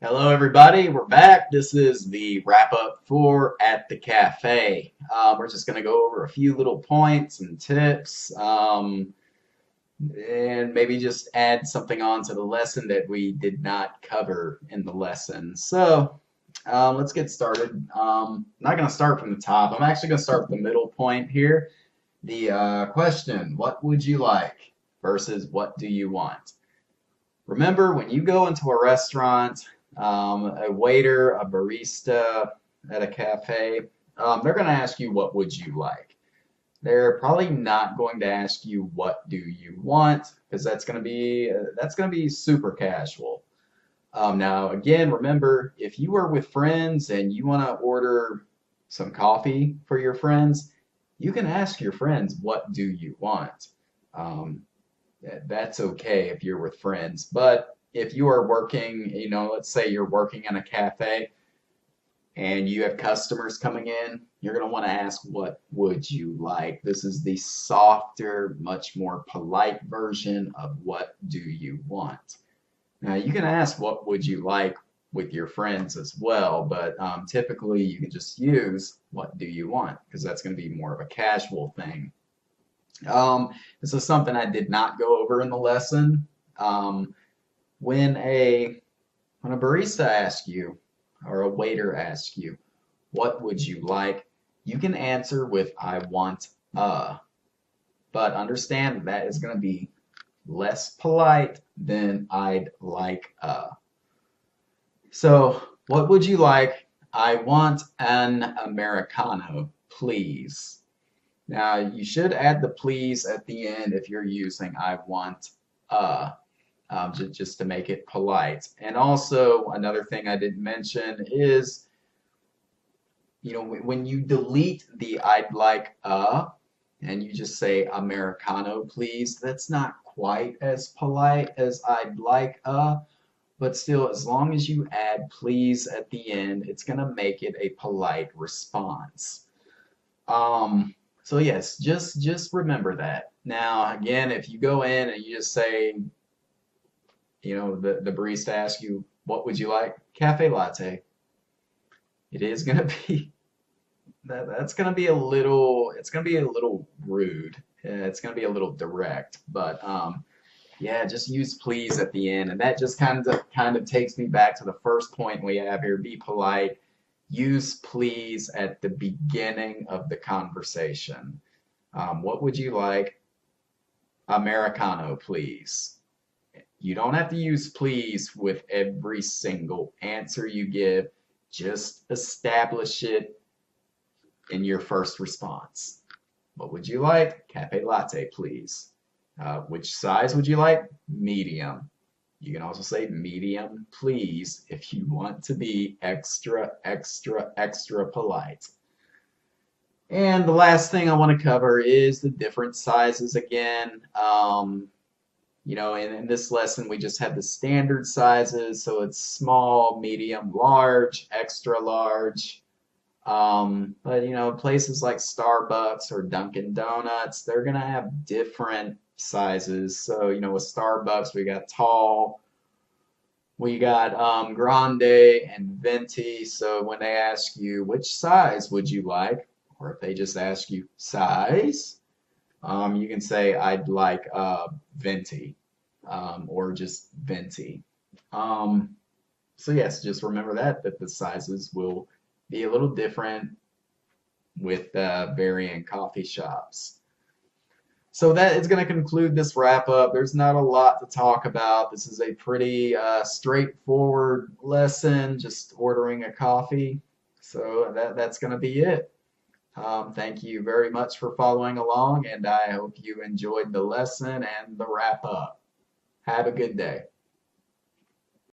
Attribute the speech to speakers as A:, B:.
A: Hello, everybody. We're back. This is the wrap up for At the Cafe. We're just going to go over a few little points and tips, and maybe just add something on to the lesson that we did not cover in the lesson. Let's get started. I'm not going to start from the top. I'm actually going to start with the middle point here. The question, what would you like versus what do you want? Remember, when you go into a restaurant, a waiter, a barista at a cafe, they're going to ask you, what would you like? They're probably not going to ask you, what do you want? Because that's going to be super casual. Now, again, remember, if you are with friends and you want to order some coffee for your friends, you can ask your friends, what do you want? Um, that's okay if you're with friends. But if you are working, let's say you're working in a cafe and you have customers coming in, you're going to want to ask, what would you like? This is the softer, much more polite version of what do you want? Now, you can ask, what would you like with your friends as well, but typically you can just use, what do you want? Because that's going to be more of a casual thing. This is something I did not go over in the lesson. Um, when a when a barista asks you or a waiter asks you, what would you like? You can answer with I want but understand that is going to be less polite than I'd like So, what would you like? I want an Americano, please. Now, you should add the please at the end if you're using I want uh, just to make it polite. And also, another thing I didn't mention is, when you delete the I'd like and you just say Americano, please, that's not quite as polite as I'd like but still, as long as you add please at the end, it's going to make it a polite response. So yes, just remember that. Now, again, if you go in and you just say, the barista asks you, what would you like? Cafe latte. It is gonna be that's gonna be a little it's gonna be a little rude. It's gonna be a little direct, but yeah, just use please at the end, and that just kind of takes me back to the first point we have here. Be polite. Use please at the beginning of the conversation. What would you like? Americano, please. You don't have to use please with every single answer you give. Just establish it in your first response. What would you like? Cafe latte, please. Which size would you like? Medium. You can also say medium, please, if you want to be extra, extra, extra polite. And the last thing I want to cover is the different sizes again. In this lesson, we just have the standard sizes, so it's small, medium, large, extra large. But places like Starbucks or Dunkin' Donuts, they're gonna have different sizes. So, with Starbucks, we got tall, we got grande and venti. So when they ask you which size would you like, or if they just ask you size, you can say I'd like venti or just venti. Um, so yes, just remember that the sizes will be a little different with varying coffee shops. So that is going to conclude this wrap up. There's not a lot to talk about. This is a pretty straightforward lesson, just ordering a coffee. So that's going to be it. Thank you very much for following along, and I hope you enjoyed the lesson and the wrap up. Have a good day.